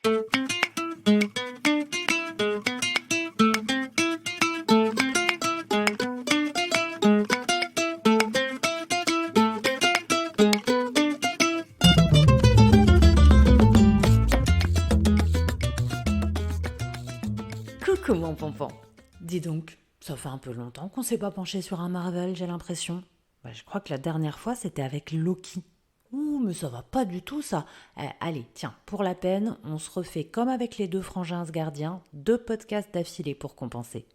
Coucou mon pompon. Dis donc, ça fait un peu longtemps qu'on s'est pas penché sur un Marvel, j'ai l'impression. Je crois que la dernière fois c'était avec Loki. Ouh, mais ça va pas du tout ça. Allez, tiens, pour la peine, on se refait comme avec les deux frangins asgardiens, 2 podcasts d'affilée pour compenser.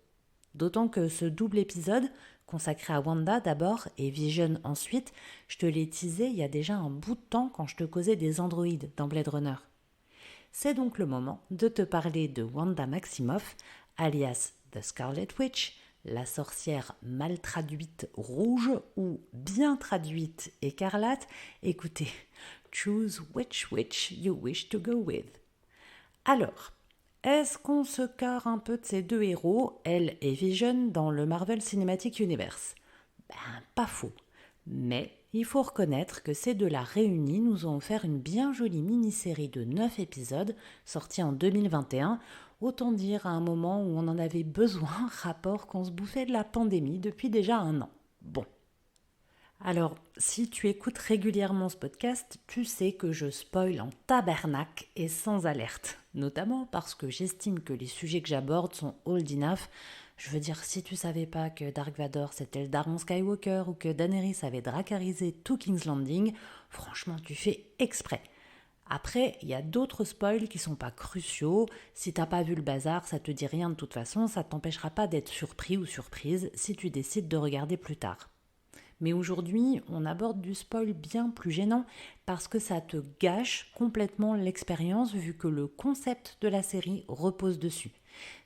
D'autant que ce double épisode, consacré à Wanda d'abord et Vision ensuite, je te l'ai teasé il y a déjà un bout de temps quand je te causais des androïdes dans Blade Runner. C'est donc le moment de te parler de Wanda Maximoff, alias The Scarlet Witch, la sorcière mal traduite rouge ou bien traduite écarlate. Écoutez, choose which witch you wish to go with. Alors, est-ce qu'on se carre un peu de ces deux héros, elle et Vision, dans le Marvel Cinematic Universe ? Pas faux. Mais il faut reconnaître que ces deux-là réunis nous ont offert une bien jolie mini-série de 9 épisodes sortie en 2021, autant dire à un moment où on en avait besoin, rapport qu'on se bouffait de la pandémie depuis déjà 1 an. Bon. Alors, si tu écoutes régulièrement ce podcast, tu sais que je spoil en tabernacle et sans alerte, notamment parce que j'estime que les sujets que j'aborde sont old enough. Je veux dire, si tu savais pas que Dark Vador c'était le daron Skywalker ou que Daenerys avait dracarisé tout King's Landing, franchement tu fais exprès. Après, il y a d'autres spoils qui sont pas cruciaux. Si t'as pas vu le bazar, ça te dit rien de toute façon, ça t'empêchera pas d'être surpris ou surprise si tu décides de regarder plus tard. Mais aujourd'hui, on aborde du spoil bien plus gênant parce que ça te gâche complètement l'expérience vu que le concept de la série repose dessus.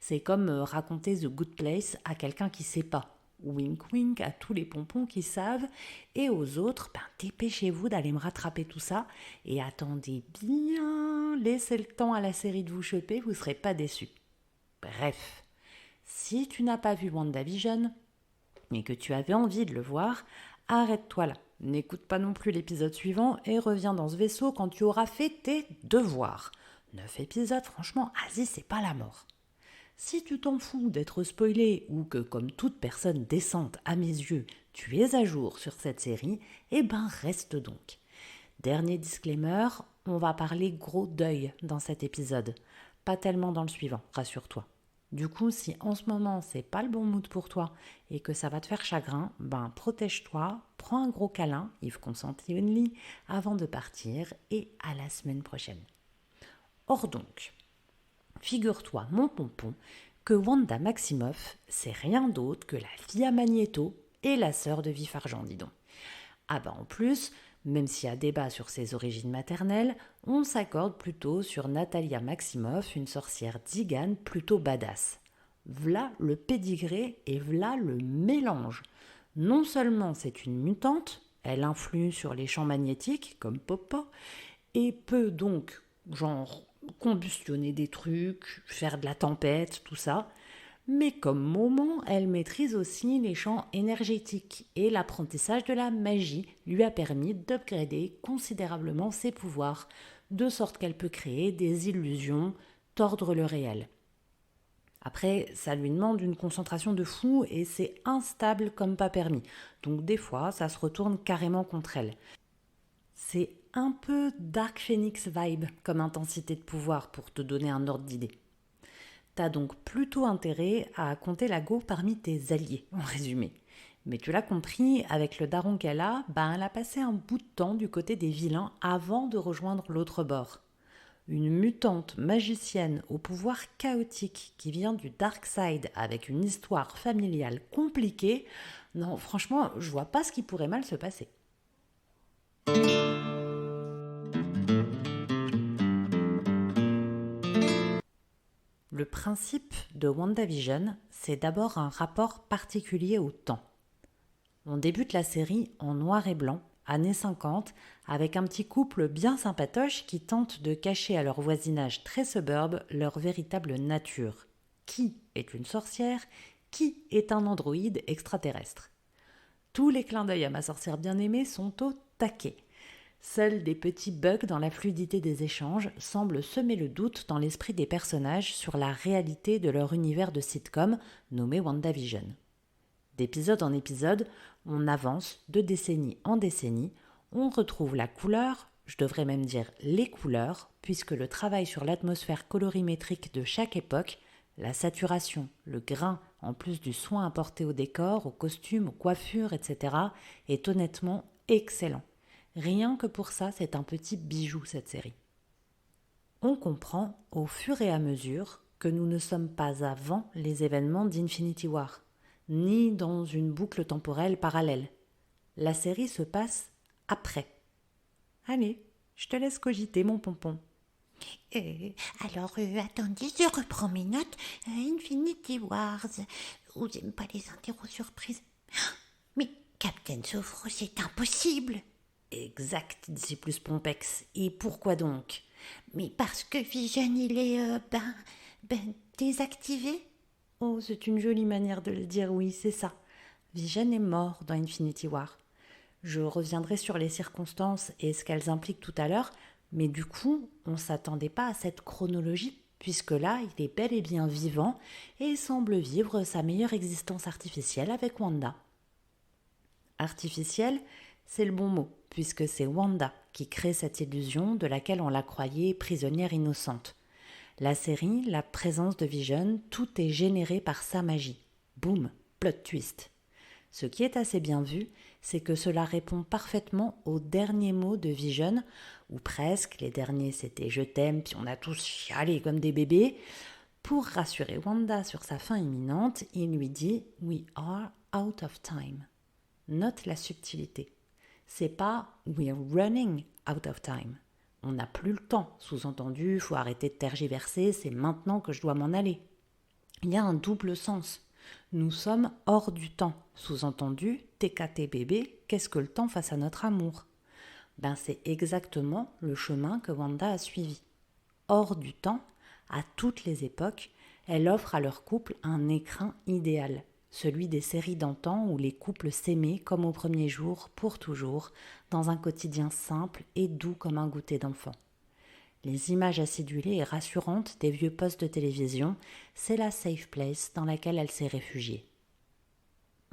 C'est comme raconter The Good Place à quelqu'un qui sait pas. Wink wink à tous les pompons qui savent et aux autres, dépêchez-vous d'aller me rattraper tout ça et attendez bien, laissez le temps à la série de vous choper, vous serez pas déçus. Bref, si tu n'as pas vu WandaVision, et que tu avais envie de le voir, arrête-toi là. N'écoute pas non plus l'épisode suivant et reviens dans ce vaisseau quand tu auras fait tes devoirs. 9 épisodes, franchement, vas-y, c'est pas la mort. Si tu t'en fous d'être spoilé ou que, comme toute personne décente à mes yeux, tu es à jour sur cette série, reste donc. Dernier disclaimer, on va parler gros deuil dans cet épisode. Pas tellement dans le suivant, rassure-toi. Du coup, si en ce moment c'est pas le bon mood pour toi et que ça va te faire chagrin, protège-toi, prends un gros câlin, Yves Consenti only, avant de partir et à la semaine prochaine. Or donc, figure-toi, mon pompon, que Wanda Maximoff, c'est rien d'autre que la fille à Magneto et la sœur de Vif Argent, dis donc. En plus, même s'il y a débat sur ses origines maternelles, on s'accorde plutôt sur Natalia Maximoff, une sorcière tzigane plutôt badass. V'là le pédigré et v'là le mélange. Non seulement c'est une mutante, elle influe sur les champs magnétiques, comme Popo, et peut donc, combustionner des trucs, faire de la tempête, tout ça, mais comme moment, elle maîtrise aussi les champs énergétiques et l'apprentissage de la magie lui a permis d'upgrader considérablement ses pouvoirs, de sorte qu'elle peut créer des illusions, tordre le réel. Après, ça lui demande une concentration de fou et c'est instable comme pas permis, donc des fois ça se retourne carrément contre elle. C'est un peu Dark Phoenix vibe comme intensité de pouvoir pour te donner un ordre d'idée. T'as donc plutôt intérêt à compter la go parmi tes alliés, en résumé. Mais tu l'as compris, avec le daron qu'elle a, elle a passé un bout de temps du côté des vilains avant de rejoindre l'autre bord. Une mutante magicienne au pouvoir chaotique qui vient du Dark Side avec une histoire familiale compliquée, non, franchement, je vois pas ce qui pourrait mal se passer. Le principe de WandaVision, c'est d'abord un rapport particulier au temps. On débute la série en noir et blanc, années 50, avec un petit couple bien sympatoche qui tente de cacher à leur voisinage très suburbe leur véritable nature. Qui est une sorcière ? Qui est un androïde extraterrestre ? Tous les clins d'œil à ma sorcière bien-aimée sont au taquet. Seuls des petits bugs dans la fluidité des échanges semblent semer le doute dans l'esprit des personnages sur la réalité de leur univers de sitcom nommé WandaVision. D'épisode en épisode, on avance de décennie en décennie, on retrouve la couleur, je devrais même dire les couleurs, puisque le travail sur l'atmosphère colorimétrique de chaque époque, la saturation, le grain, en plus du soin apporté au décor, aux costumes, aux coiffures, etc., est honnêtement excellent. Rien que pour ça, c'est un petit bijou cette série. On comprend au fur et à mesure que nous ne sommes pas avant les événements d'Infinity War, ni dans une boucle temporelle parallèle. La série se passe après. Allez, je te laisse cogiter mon pompon. Attendez, je reprends mes notes. Infinity Wars. Oh, j'aime pas les interros surprises. Mais Captain Sophro, c'est impossible. Exact, dit plus Pompex. Et pourquoi donc? Mais parce que Vision, il est, désactivé. Oh, c'est une jolie manière de le dire, oui, c'est ça. Vision est mort dans Infinity War. Je reviendrai sur les circonstances et ce qu'elles impliquent tout à l'heure, mais du coup, on ne s'attendait pas à cette chronologie, puisque là, il est bel et bien vivant et semble vivre sa meilleure existence artificielle avec Wanda. Artificielle, c'est le bon mot, puisque c'est Wanda qui crée cette illusion de laquelle on la croyait prisonnière innocente. La série, la présence de Vision, tout est généré par sa magie. Boum, plot twist. Ce qui est assez bien vu, c'est que cela répond parfaitement aux derniers mots de Vision, ou presque, les derniers c'était « je t'aime » puis on a tous chialé comme des bébés. Pour rassurer Wanda sur sa fin imminente, il lui dit « We are out of time ». Note la subtilité. C'est pas « We're running out of time ». On n'a plus le temps, sous-entendu, faut arrêter de tergiverser, c'est maintenant que je dois m'en aller. Il y a un double sens. Nous sommes hors du temps, sous-entendu, TKT bébé, qu'est-ce que le temps face à notre amour? C'est exactement le chemin que Wanda a suivi. Hors du temps, à toutes les époques, elle offre à leur couple un écrin idéal, celui des séries d'antan où les couples s'aimaient comme au premier jour, pour toujours, dans un quotidien simple et doux comme un goûter d'enfant. Les images acidulées et rassurantes des vieux postes de télévision, c'est la safe place dans laquelle elle s'est réfugiée.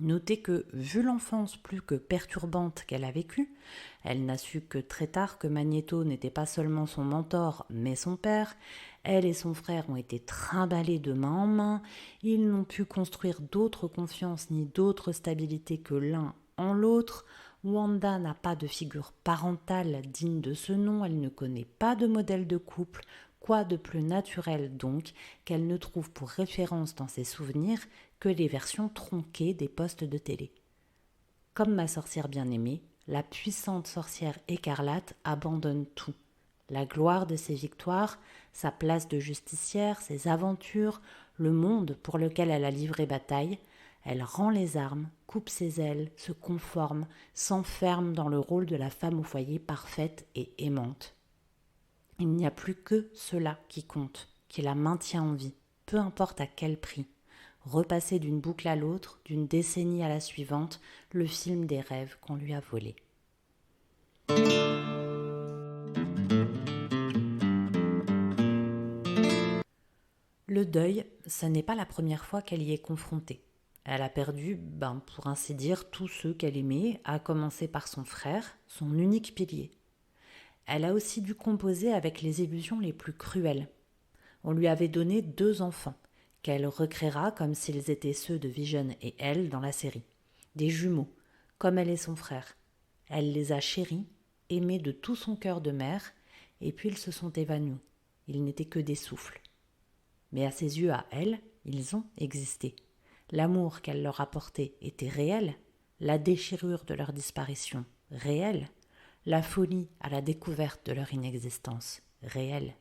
Notez que, vu l'enfance plus que perturbante qu'elle a vécue, elle n'a su que très tard que Magneto n'était pas seulement son mentor, mais son père. Elle et son frère ont été trimballés de main en main. Ils n'ont pu construire d'autre confiance ni d'autre stabilité que l'un en l'autre. Wanda n'a pas de figure parentale digne de ce nom, elle ne connaît pas de modèle de couple. Quoi de plus naturel donc qu'elle ne trouve pour référence dans ses souvenirs que les versions tronquées des postes de télé. Comme ma sorcière bien-aimée, la puissante sorcière écarlate abandonne tout. La gloire de ses victoires, sa place de justicière, ses aventures, le monde pour lequel elle a livré bataille, elle rend les armes, coupe ses ailes, se conforme, s'enferme dans le rôle de la femme au foyer parfaite et aimante. Il n'y a plus que cela qui compte, qui la maintient en vie, peu importe à quel prix. Repasser d'une boucle à l'autre, d'une décennie à la suivante, le film des rêves qu'on lui a volé. Le deuil, ce n'est pas la première fois qu'elle y est confrontée. Elle a perdu, pour ainsi dire, tous ceux qu'elle aimait, à commencer par son frère, son unique pilier. Elle a aussi dû composer avec les illusions les plus cruelles. On lui avait donné 2 enfants, qu'elle recréera comme s'ils étaient ceux de Vision et elle dans la série. Des jumeaux, comme elle et son frère. Elle les a chéris, aimés de tout son cœur de mère, et puis ils se sont évanouis. Ils n'étaient que des souffles. Mais à ses yeux, à elle, ils ont existé. L'amour qu'elle leur apportait était réel, la déchirure de leur disparition, réelle, la folie à la découverte de leur inexistence, réelle.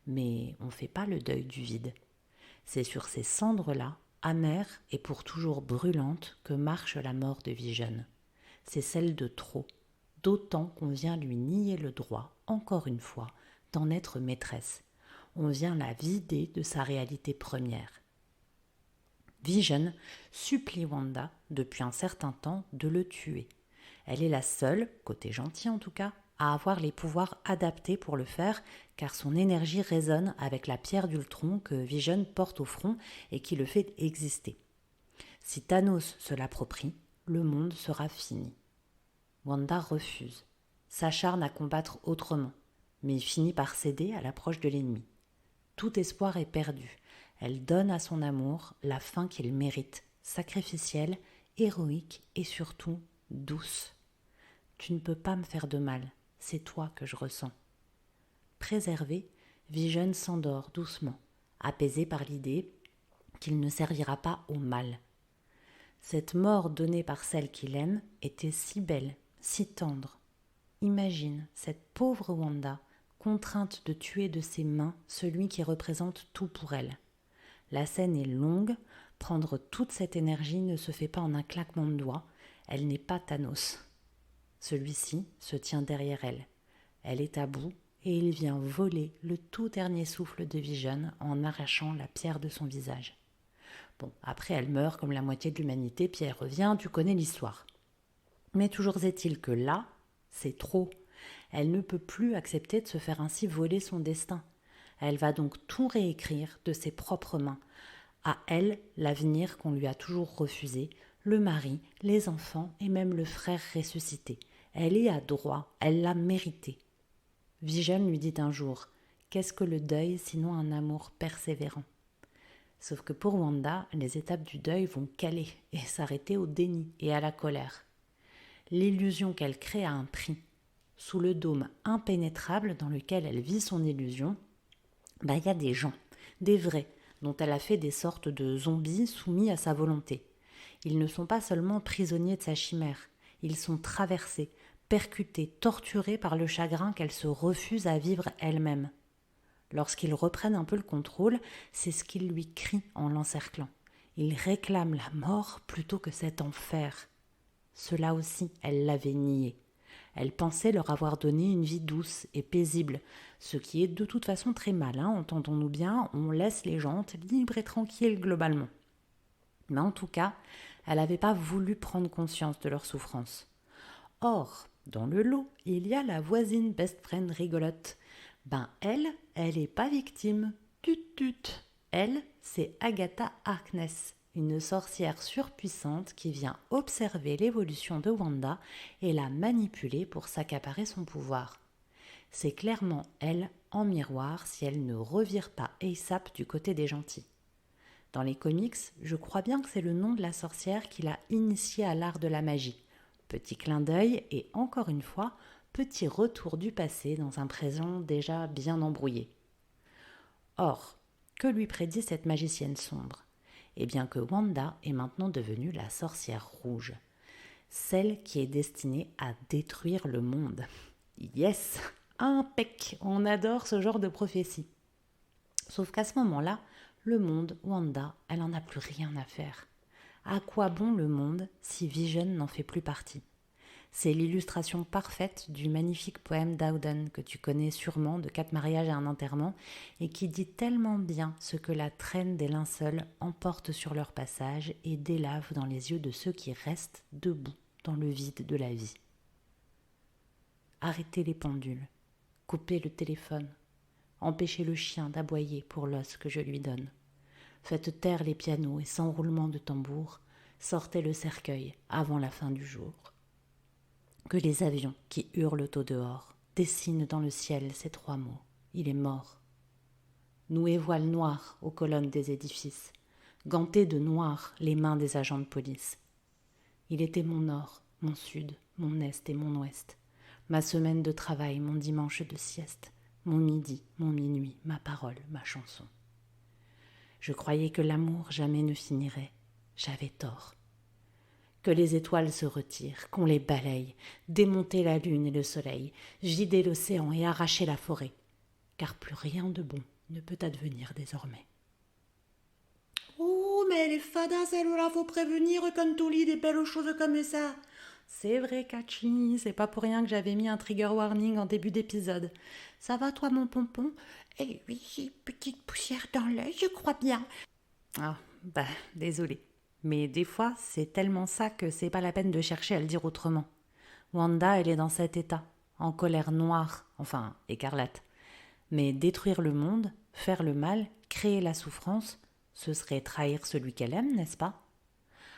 Mais on ne fait pas le deuil du vide. C'est sur ces cendres-là, amères et pour toujours brûlantes, que marche la mort de Vision. C'est celle de trop, d'autant qu'on vient lui nier le droit, encore une fois, d'en être maîtresse. On vient la vider de sa réalité première. Vision supplie Wanda, depuis un certain temps, de le tuer. Elle est la seule, côté gentil en tout cas, à avoir les pouvoirs adaptés pour le faire, car son énergie résonne avec la pierre d'Ultron que Vision porte au front et qui le fait exister. Si Thanos se l'approprie, le monde sera fini. Wanda refuse, s'acharne à combattre autrement, mais finit par céder à l'approche de l'ennemi. Tout espoir est perdu. Elle donne à son amour la fin qu'il mérite, sacrificielle, héroïque et surtout douce. Tu ne peux pas me faire de mal, c'est toi que je ressens. Préservé, Vision s'endort doucement, apaisé par l'idée qu'il ne servira pas au mal. Cette mort donnée par celle qu'il aime était si belle, si tendre. Imagine cette pauvre Wanda, contrainte de tuer de ses mains celui qui représente tout pour elle. La scène est longue, prendre toute cette énergie ne se fait pas en un claquement de doigts, elle n'est pas Thanos. Celui-ci se tient derrière elle. Elle est à bout et il vient voler le tout dernier souffle de Vision en arrachant la pierre de son visage. Bon, après elle meurt comme la moitié de l'humanité, puis elle revient, tu connais l'histoire. Mais toujours est-il que là, c'est trop. Elle ne peut plus accepter de se faire ainsi voler son destin. Elle va donc tout réécrire de ses propres mains. À elle, l'avenir qu'on lui a toujours refusé, le mari, les enfants et même le frère ressuscité. Elle y a droit, elle l'a mérité. Vision lui dit un jour « Qu'est-ce que le deuil sinon un amour persévérant ?» Sauf que pour Wanda, les étapes du deuil vont caler et s'arrêter au déni et à la colère. L'illusion qu'elle crée a un prix. Sous le dôme impénétrable dans lequel elle vit son illusion, y a des gens, des vrais, dont elle a fait des sortes de zombies soumis à sa volonté. Ils ne sont pas seulement prisonniers de sa chimère, ils sont traversés, percutés, torturés par le chagrin qu'elle se refuse à vivre elle-même. Lorsqu'ils reprennent un peu le contrôle, c'est ce qu'ils lui crient en l'encerclant. Ils réclament la mort plutôt que cet enfer. Cela aussi, elle l'avait nié. Elle pensait leur avoir donné une vie douce et paisible, ce qui est de toute façon très mal, entendons-nous bien, on laisse les gens libres et tranquilles globalement. Mais en tout cas, elle n'avait pas voulu prendre conscience de leur souffrance. Or, dans le lot, il y a la voisine best friend rigolote. Elle est pas victime. Tut. Elle, c'est Agatha Harkness, une sorcière surpuissante qui vient observer l'évolution de Wanda et la manipuler pour s'accaparer son pouvoir. C'est clairement elle, en miroir, si elle ne revire pas ASAP du côté des gentils. Dans les comics, je crois bien que c'est le nom de la sorcière qui l'a initiée à l'art de la magie. Petit clin d'œil et encore une fois, petit retour du passé dans un présent déjà bien embrouillé. Or, que lui prédit cette magicienne sombre ? Eh bien que Wanda est maintenant devenue la sorcière rouge, celle qui est destinée à détruire le monde. Yes, impec, on adore ce genre de prophétie. Sauf qu'à ce moment-là, le monde, Wanda, elle n'en a plus rien à faire. À quoi bon le monde si Vision n'en fait plus partie ? C'est l'illustration parfaite du magnifique poème d'Auden que tu connais sûrement, de 4 mariages et un enterrement, et qui dit tellement bien ce que la traîne des linceuls emporte sur leur passage et délave dans les yeux de ceux qui restent debout dans le vide de la vie. Arrêtez les pendules, coupez le téléphone, empêchez le chien d'aboyer pour l'os que je lui donne. Faites taire les pianos et sans roulement de tambour, sortez le cercueil avant la fin du jour. Que les avions qui hurlent au dehors dessinent dans le ciel ces 3 mots. Il est mort. Nouez voile noir aux colonnes des édifices. Gantez de noir les mains des agents de police. Il était mon nord, mon sud, mon est et mon ouest. Ma semaine de travail, mon dimanche de sieste. Mon midi, mon minuit, ma parole, ma chanson. Je croyais que l'amour jamais ne finirait. J'avais tort. Que les étoiles se retirent, qu'on les balaye, démonter la lune et le soleil, vider l'océan et arracher la forêt, car plus rien de bon ne peut advenir désormais. Oh, mais elle est fada celle-là, faut prévenir quand on lit des belles choses comme ça. C'est vrai, Kachi, c'est pas pour rien que j'avais mis un trigger warning en début d'épisode. Ça va toi, mon pompon ? Eh oui, petite poussière dans l'œil, je crois bien. Ah, désolée. Mais des fois, c'est tellement ça que c'est pas la peine de chercher à le dire autrement. Wanda, elle est dans cet état. en colère noire, enfin écarlate. Mais détruire le monde, faire le mal, créer la souffrance, ce serait trahir celui qu'elle aime, n'est-ce pas?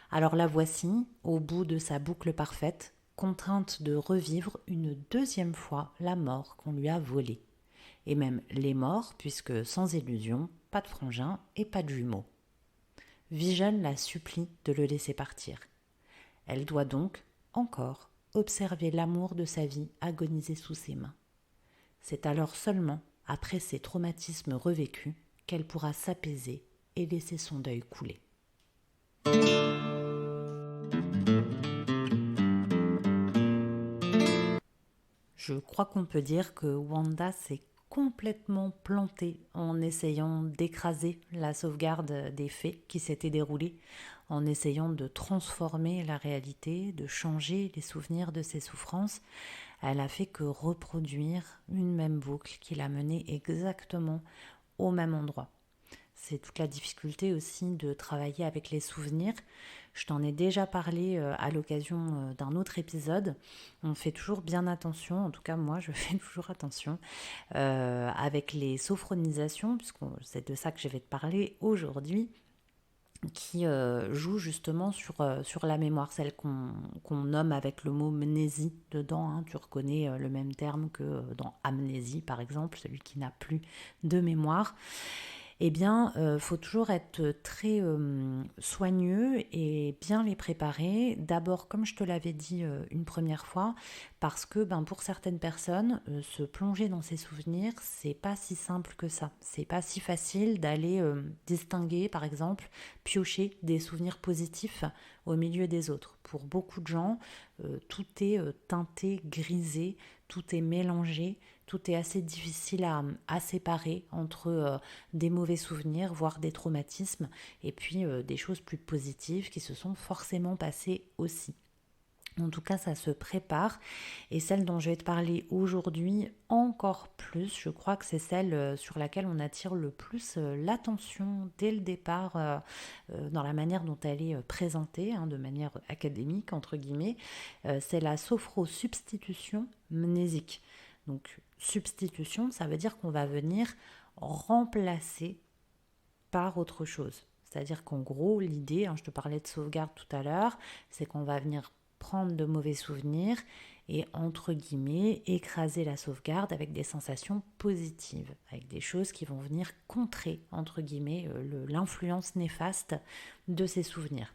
Alors la voici, au bout de sa boucle parfaite, contrainte de revivre une deuxième fois la mort qu'on lui a volée. Et même les morts, puisque sans illusion, pas de frangin et pas de jumeaux. Vision la supplie de le laisser partir. Elle doit donc, encore, observer l'amour de sa vie agoniser sous ses mains. C'est alors seulement, après ces traumatismes revécus, qu'elle pourra s'apaiser et laisser son deuil couler. Je crois qu'on peut dire que Wanda s'est complètement plantée en essayant d'écraser la sauvegarde des faits qui s'étaient déroulés, en essayant de transformer la réalité, de changer les souvenirs de ses souffrances. Elle a fait que reproduire une même boucle qui l'a menée exactement au même endroit. C'est toute la difficulté aussi de travailler avec les souvenirs. Je t'en ai déjà parlé à l'occasion d'un autre épisode. On fait toujours bien attention, en tout cas moi je fais toujours attention avec les sophronisations, puisque c'est de ça que je vais te parler aujourd'hui, qui joue justement sur la mémoire, celle qu'on nomme avec le mot mnésie dedans. Hein. Tu reconnais le même terme que dans amnésie par exemple, celui qui n'a plus de mémoire. Eh bien, faut toujours être très soigneux et bien les préparer. D'abord, comme je te l'avais dit une première fois, parce que pour certaines personnes, se plonger dans ses souvenirs, c'est pas si simple que ça. C'est pas si facile d'aller distinguer, par exemple, piocher des souvenirs positifs au milieu des autres. Pour beaucoup de gens, tout est teinté, grisé, tout est mélangé. Tout est assez difficile à séparer entre des mauvais souvenirs, voire des traumatismes, et puis des choses plus positives qui se sont forcément passées aussi. En tout cas, ça se prépare. Et celle dont je vais te parler aujourd'hui encore plus, je crois que c'est celle sur laquelle on attire le plus l'attention dès le départ dans la manière dont elle est présentée, de manière académique, entre guillemets. C'est la sophrosubstitution mnésique. Donc, substitution, ça veut dire qu'on va venir remplacer par autre chose. C'est-à-dire qu'en gros, l'idée, je te parlais de sauvegarde tout à l'heure, c'est qu'on va venir prendre de mauvais souvenirs et, entre guillemets, écraser la sauvegarde avec des sensations positives, avec des choses qui vont venir contrer, entre guillemets, l'influence néfaste de ces souvenirs.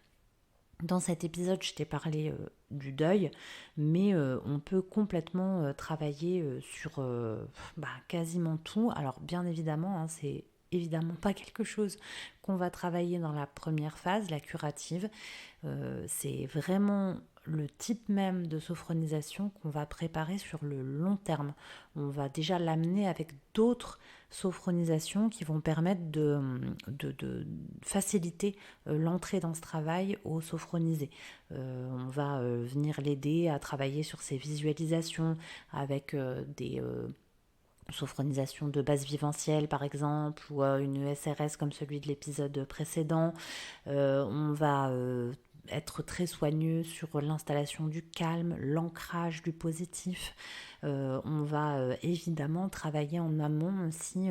Dans cet épisode, je t'ai parlé du deuil, mais on peut complètement travailler sur quasiment tout. Alors bien évidemment, c'est évidemment pas quelque chose qu'on va travailler dans la première phase, la curative. C'est vraiment le type même de sophronisation qu'on va préparer sur le long terme. On va déjà l'amener avec d'autres sophronisations qui vont permettre de faciliter l'entrée dans ce travail au sophronisé. On va venir l'aider à travailler sur ses visualisations avec des sophronisation de base vivencielle par exemple, ou une SRS comme celui de l'épisode précédent. On va être très soigneux sur l'installation du calme, l'ancrage du positif. On va évidemment travailler en amont aussi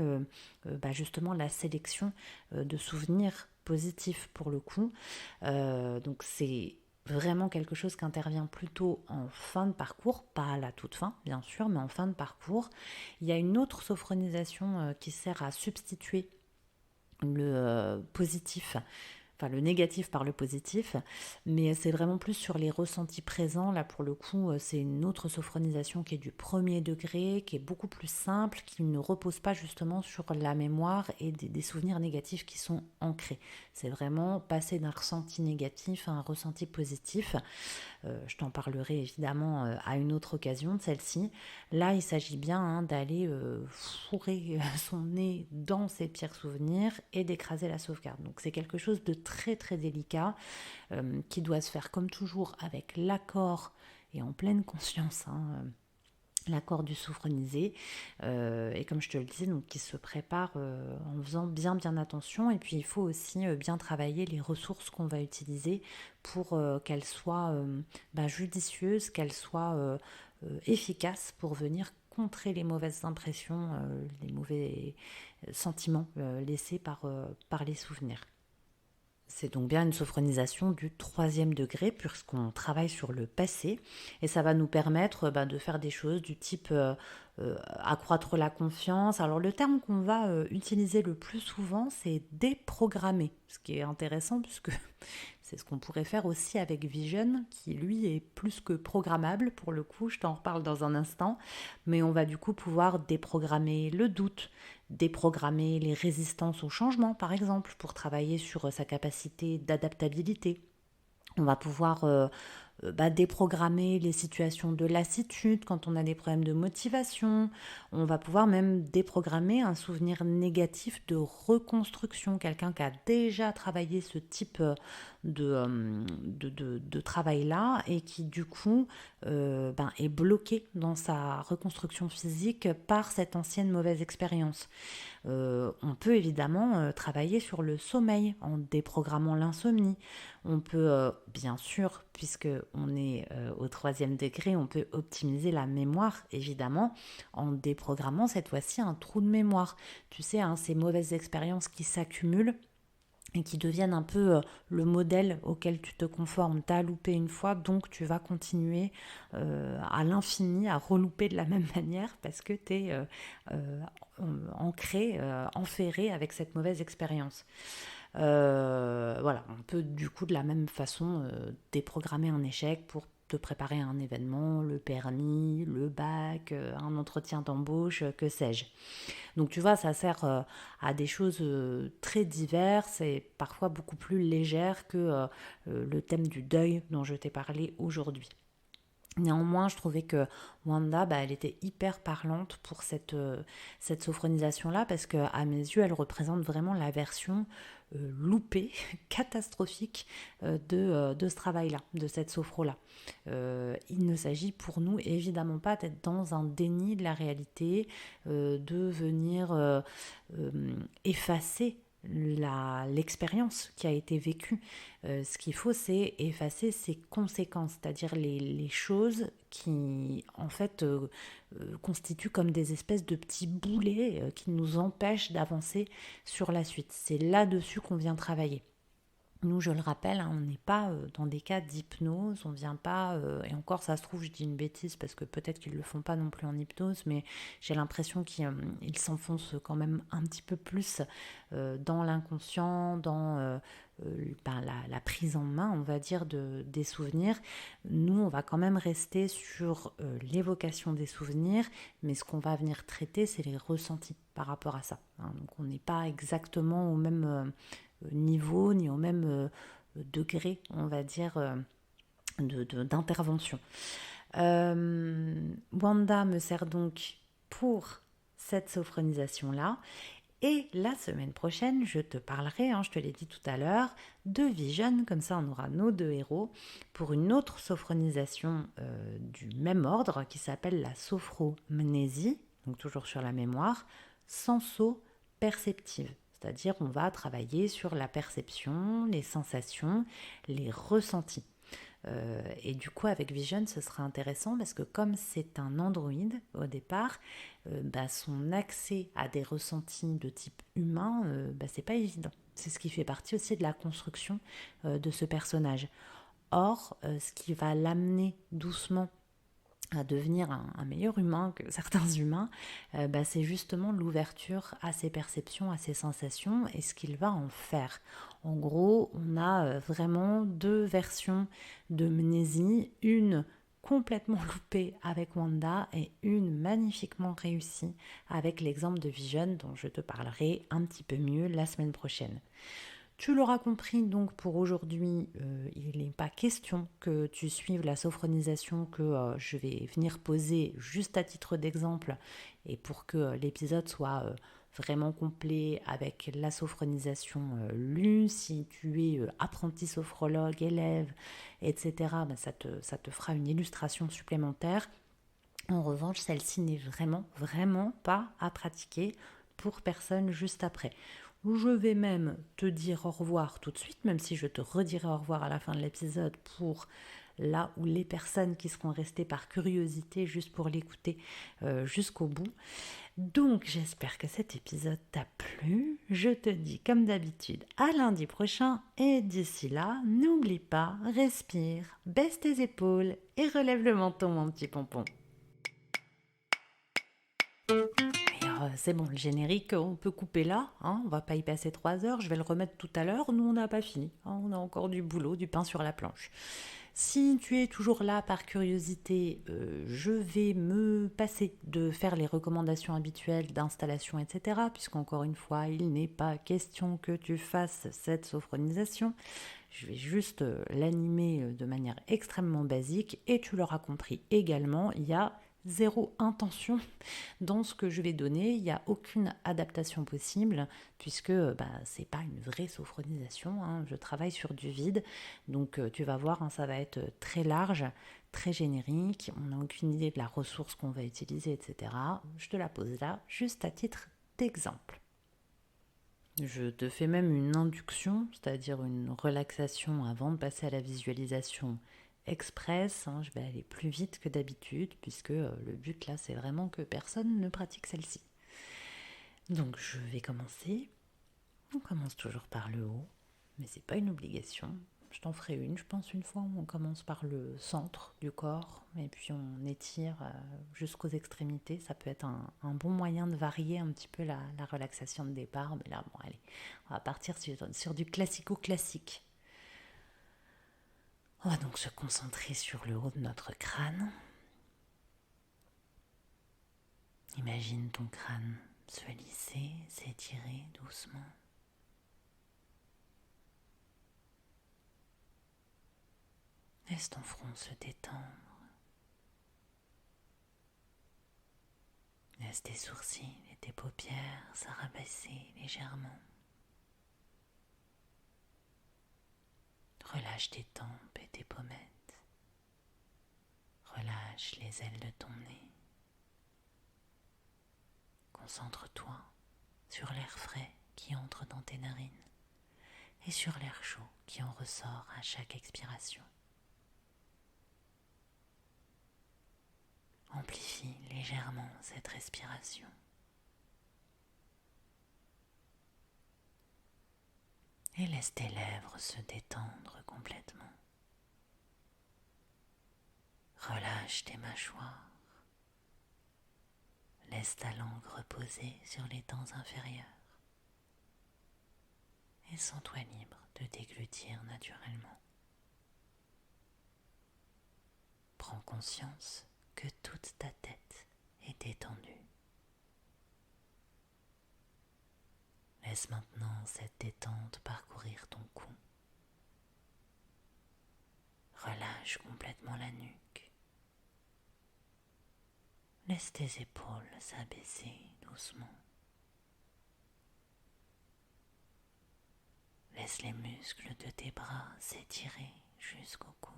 justement la sélection de souvenirs positifs pour le coup. Donc c'est vraiment quelque chose qui intervient plutôt en fin de parcours, pas à la toute fin bien sûr, mais en fin de parcours. Il y a une autre sophronisation qui sert à substituer le positif, enfin le négatif par le positif, mais c'est vraiment plus sur les ressentis présents. Là pour le coup, c'est une autre sophronisation qui est du premier degré, qui est beaucoup plus simple, qui ne repose pas justement sur la mémoire et des souvenirs négatifs qui sont ancrés. C'est vraiment passer d'un ressenti négatif à un ressenti positif. Je t'en parlerai évidemment à une autre occasion de celle-ci. Là, il s'agit bien d'aller fourrer son nez dans ses pires souvenirs et d'écraser la sauvegarde. Donc c'est quelque chose de très très délicat qui doit se faire comme toujours avec l'accord et en pleine conscience. L'accord du sophronisé et comme je te le disais, donc qui se prépare en faisant bien attention. Et puis il faut aussi bien travailler les ressources qu'on va utiliser pour qu'elles soient judicieuses, qu'elles soient efficace pour venir contrer les mauvaises impressions, les mauvais sentiments laissés par les souvenirs. C'est donc bien une sophronisation du 3e degré puisqu'on travaille sur le passé et ça va nous permettre de faire des choses du type accroître la confiance. Alors le terme qu'on va utiliser le plus souvent c'est déprogrammer, ce qui est intéressant puisque c'est ce qu'on pourrait faire aussi avec Vision qui lui est plus que programmable pour le coup, je t'en reparle dans un instant, mais on va du coup pouvoir déprogrammer le doute, déprogrammer les résistances au changement, par exemple, pour travailler sur sa capacité d'adaptabilité. On va pouvoir déprogrammer les situations de lassitude quand on a des problèmes de motivation. On va pouvoir même déprogrammer un souvenir négatif de reconstruction. Quelqu'un qui a déjà travaillé ce type de travail-là et qui du coup est bloqué dans sa reconstruction physique par cette ancienne mauvaise expérience. On peut évidemment travailler sur le sommeil en déprogrammant l'insomnie. On peut, bien sûr, puisque on est au 3e degré, on peut optimiser la mémoire, évidemment, en déprogrammant cette fois-ci un trou de mémoire. Tu sais, ces mauvaises expériences qui s'accumulent et qui deviennent un peu le modèle auquel tu te conformes. Tu as loupé une fois, donc tu vas continuer à l'infini à relouper de la même manière parce que tu es ancré, enferré avec cette mauvaise expérience. Voilà, on peut du coup de la même façon déprogrammer un échec pour te préparer à un événement, le permis, le bac, un entretien d'embauche, que sais-je. Donc tu vois, ça sert à des choses très diverses et parfois beaucoup plus légères que le thème du deuil dont je t'ai parlé aujourd'hui. Néanmoins, je trouvais que Wanda, elle était hyper parlante pour cette sophronisation-là parce qu'à mes yeux, elle représente vraiment la version loupée, catastrophique de ce travail-là, de cette sophro-là. Il ne s'agit pour nous évidemment pas d'être dans un déni de la réalité, de venir effacer l'expérience qui a été vécue. Ce qu'il faut, c'est effacer ses conséquences, c'est-à-dire les choses qui, en fait, constituent comme des espèces de petits boulets qui nous empêchent d'avancer sur la suite. C'est là-dessus qu'on vient travailler. Nous, je le rappelle, on n'est pas dans des cas d'hypnose, on ne vient pas, et encore ça se trouve, je dis une bêtise parce que peut-être qu'ils ne le font pas non plus en hypnose, mais j'ai l'impression qu'ils s'enfoncent quand même un petit peu plus dans l'inconscient, dans la prise en main, on va dire, des souvenirs. Nous, on va quand même rester sur l'évocation des souvenirs, mais ce qu'on va venir traiter, c'est les ressentis par rapport à ça. Donc on n'est pas exactement au même niveau ni au même degré, on va dire, d'intervention. Wanda me sert donc pour cette sophronisation-là. Et la semaine prochaine, je te parlerai, je te l'ai dit tout à l'heure, de Vision, comme ça on aura nos 2 héros, pour une autre sophronisation du même ordre qui s'appelle la sophromnésie, donc toujours sur la mémoire, senso-perceptive. C'est-à-dire on va travailler sur la perception, les sensations, les ressentis. Et du coup avec Vision ce sera intéressant parce que comme c'est un androïde au départ, son accès à des ressentis de type humain, c'est pas évident. C'est ce qui fait partie aussi de la construction de ce personnage. Or, ce qui va l'amener doucement à devenir un meilleur humain que certains humains, c'est justement l'ouverture à ses perceptions, à ses sensations et ce qu'il va en faire. En gros, on a vraiment 2 versions de mnésie, une complètement loupée avec Wanda et une magnifiquement réussie avec l'exemple de Vision dont je te parlerai un petit peu mieux la semaine prochaine. Tu l'auras compris, donc pour aujourd'hui, il n'est pas question que tu suives la sophronisation que je vais venir poser juste à titre d'exemple et pour que l'épisode soit vraiment complet avec la sophronisation lue. Si tu es apprenti sophrologue, élève, etc., ça te fera une illustration supplémentaire. En revanche, celle-ci n'est vraiment pas à pratiquer pour personne juste après. Je vais même te dire au revoir tout de suite, même si je te redirai au revoir à la fin de l'épisode pour là où les personnes qui seront restées par curiosité juste pour l'écouter jusqu'au bout. Donc j'espère que cet épisode t'a plu. Je te dis comme d'habitude à lundi prochain et d'ici là, n'oublie pas, respire, baisse tes épaules et relève le menton mon petit pompon. C'est bon, le générique, on peut couper là, hein, on va pas y passer 3 heures, je vais le remettre tout à l'heure, nous on n'a pas fini, hein, on a encore du boulot, du pain sur la planche. Si tu es toujours là par curiosité, je vais me passer de faire les recommandations habituelles d'installation, etc. Puisqu'encore une fois, il n'est pas question que tu fasses cette sophronisation. Je vais juste l'animer de manière extrêmement basique et tu l'auras compris également, il y a zéro intention dans ce que je vais donner, il n'y a aucune adaptation possible puisque c'est pas une vraie sophronisation, hein. Je travaille sur du vide, donc tu vas voir, hein, ça va être très large, très générique, on n'a aucune idée de la ressource qu'on va utiliser, etc. Je te la pose là, juste à titre d'exemple. Je te fais même une induction, c'est-à-dire une relaxation avant de passer à la visualisation express, hein. Je vais aller plus vite que d'habitude puisque le but là c'est vraiment que personne ne pratique celle-ci. Donc je vais commencer. On commence toujours par le haut, mais c'est pas une obligation. Je t'en ferai une, je pense, une fois où on commence par le centre du corps et puis on étire jusqu'aux extrémités. Ça peut être un bon moyen de varier un petit peu la relaxation de départ. Mais là, bon, allez, on va partir sur du classico-classique. On va donc se concentrer sur le haut de notre crâne. Imagine ton crâne se lisser, s'étirer doucement. Laisse ton front se détendre. Laisse tes sourcils et tes paupières se rabaisser légèrement. Relâche tes tempes et tes pommettes. Relâche les ailes de ton nez. Concentre-toi sur l'air frais qui entre dans tes narines et sur l'air chaud qui en ressort à chaque expiration. Amplifie légèrement cette respiration. Et laisse tes lèvres se détendre complètement. Relâche tes mâchoires. Laisse ta langue reposer sur les dents inférieures. Et sens-toi libre de déglutir naturellement. Prends conscience que toute ta tête est détendue. Laisse maintenant cette détente parcourir ton cou. Relâche complètement la nuque. Laisse tes épaules s'abaisser doucement. Laisse les muscles de tes bras s'étirer jusqu'au coude.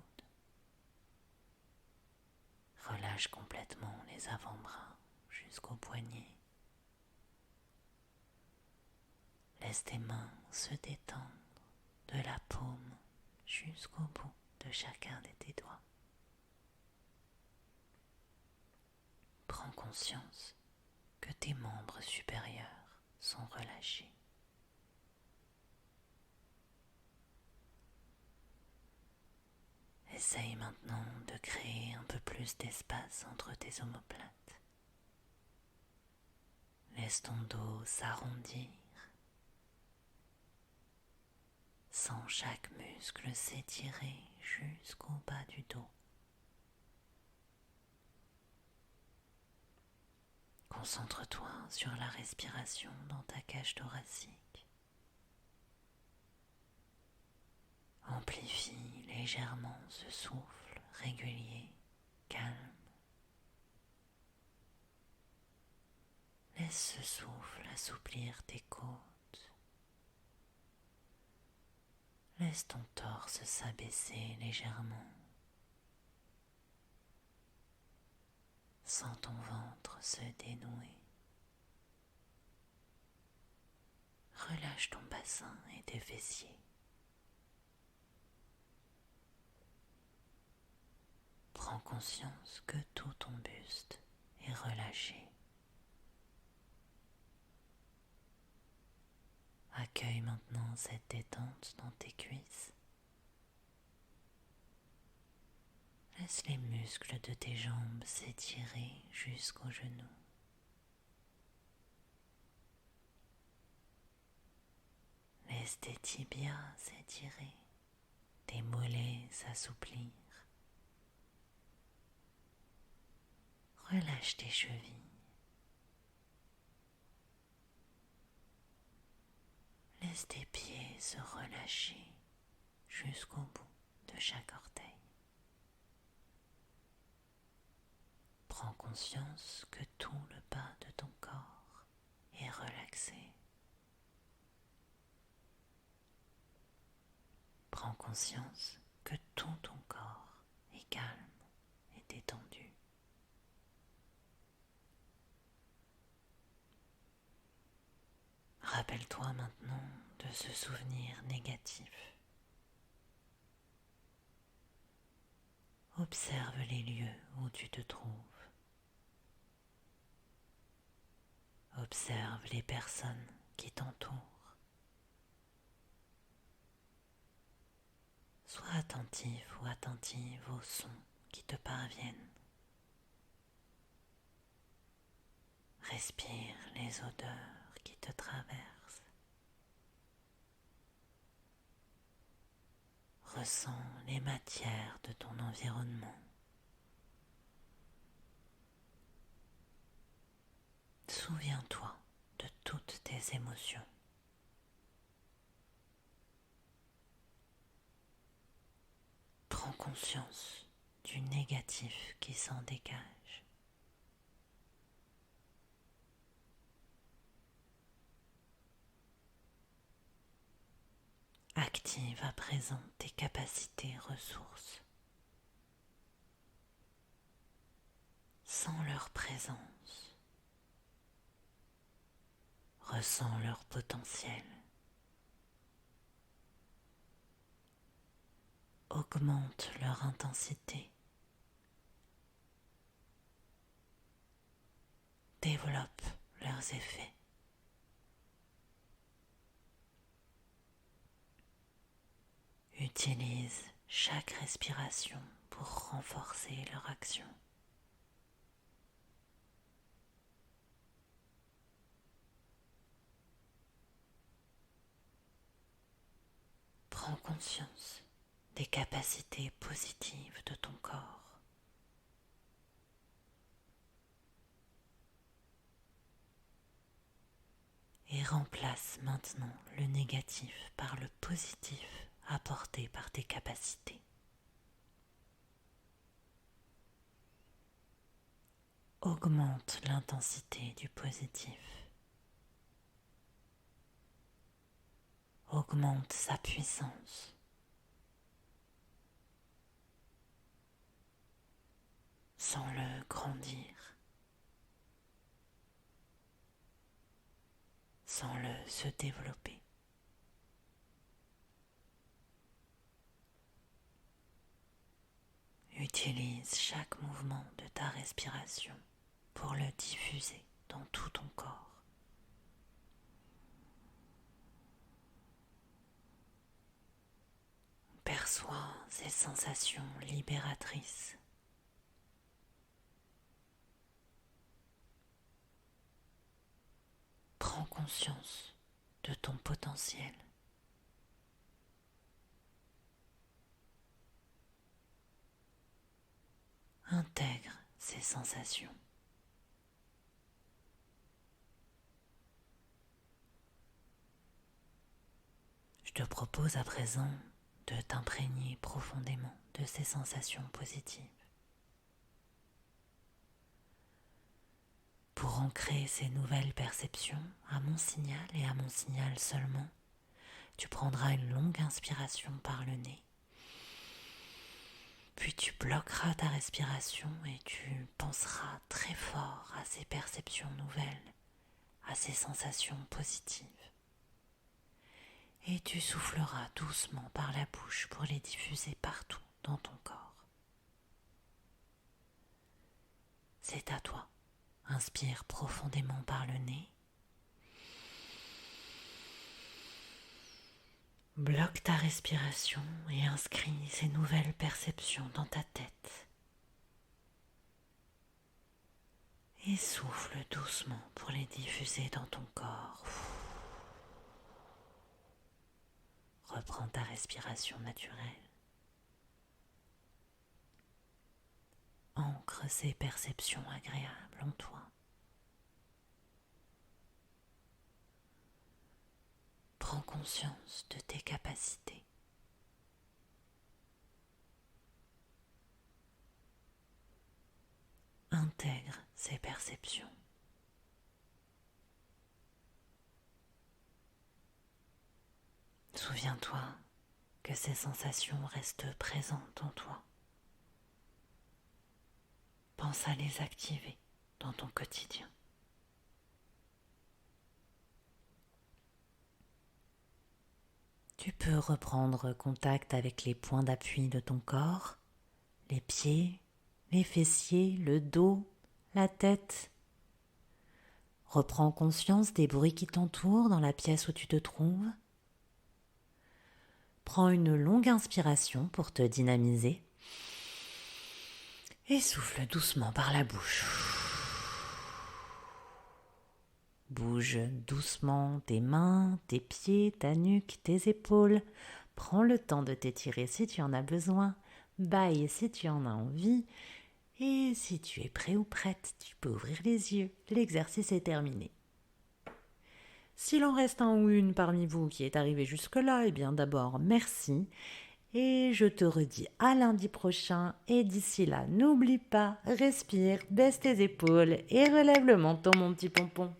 Relâche complètement les avant-bras jusqu'aux poignets. Laisse tes mains se détendre de la paume jusqu'au bout de chacun de tes doigts. Prends conscience que tes membres supérieurs sont relâchés. Essaye maintenant de créer un peu plus d'espace entre tes omoplates. Laisse ton dos s'arrondir. Sens chaque muscle s'étirer jusqu'au bas du dos. Concentre-toi sur la respiration dans ta cage thoracique. Amplifie légèrement ce souffle régulier, calme. Laisse ce souffle assouplir tes côtes. Laisse ton torse s'abaisser légèrement. Sens ton ventre se dénouer. Relâche ton bassin et tes fessiers. Prends conscience que tout ton buste est relâché. Accueille maintenant cette détente dans tes cuisses. Laisse les muscles de tes jambes s'étirer jusqu'aux genoux. Laisse tes tibias s'étirer, tes mollets s'assouplir. Relâche tes chevilles. Laisse tes pieds se relâcher jusqu'au bout de chaque orteil. Prends conscience que tout le bas de ton corps est relaxé. Prends conscience que tout ton corps est calme et détendu. Rappelle-toi maintenant de ce souvenir négatif. Observe les lieux où tu te trouves. Observe les personnes qui t'entourent. Sois attentif ou attentive aux sons qui te parviennent. Respire les odeurs qui te traversent. Ressens les matières de ton environnement. Souviens-toi de toutes tes émotions. Prends conscience du négatif qui s'en dégage. Active à présent tes capacités ressources. Sens leur présence. Ressens leur potentiel. Augmente leur intensité. Développe leurs effets. Utilise chaque respiration pour renforcer leur action. Prends conscience des capacités positives de ton corps. Et remplace maintenant le négatif par le positif apporté par tes capacités. Augmente l'intensité du positif. Augmente sa puissance. Sens-le grandir. Sens-le se développer. Utilise chaque mouvement de ta respiration pour le diffuser dans tout ton corps. Perçois ces sensations libératrices. Prends conscience de ton potentiel. Intègre ces sensations. Je te propose à présent de t'imprégner profondément de ces sensations positives. Pour ancrer ces nouvelles perceptions à mon signal et à mon signal seulement, tu prendras une longue inspiration par le nez. Puis tu bloqueras ta respiration et tu penseras très fort à ces perceptions nouvelles, à ces sensations positives. Et tu souffleras doucement par la bouche pour les diffuser partout dans ton corps. C'est à toi. Inspire profondément par le nez. Bloque ta respiration et inscris ces nouvelles perceptions dans ta tête. Et souffle doucement pour les diffuser dans ton corps. Reprends ta respiration naturelle. Ancre ces perceptions agréables en toi. Prends conscience de tes capacités. Intègre ces perceptions. Souviens-toi que ces sensations restent présentes en toi. Pense à les activer dans ton quotidien. Tu peux reprendre contact avec les points d'appui de ton corps, les pieds, les fessiers, le dos, la tête. Reprends conscience des bruits qui t'entourent dans la pièce où tu te trouves. Prends une longue inspiration pour te dynamiser et souffle doucement par la bouche. Bouge doucement tes mains, tes pieds, ta nuque, tes épaules. Prends le temps de t'étirer si tu en as besoin. Bâille si tu en as envie. Et si tu es prêt ou prête, tu peux ouvrir les yeux. L'exercice est terminé. S'il en reste un ou une parmi vous qui est arrivé jusque-là, eh bien d'abord merci. Et je te redis à lundi prochain. Et d'ici là, n'oublie pas, respire, baisse tes épaules et relève le menton, mon petit pompon.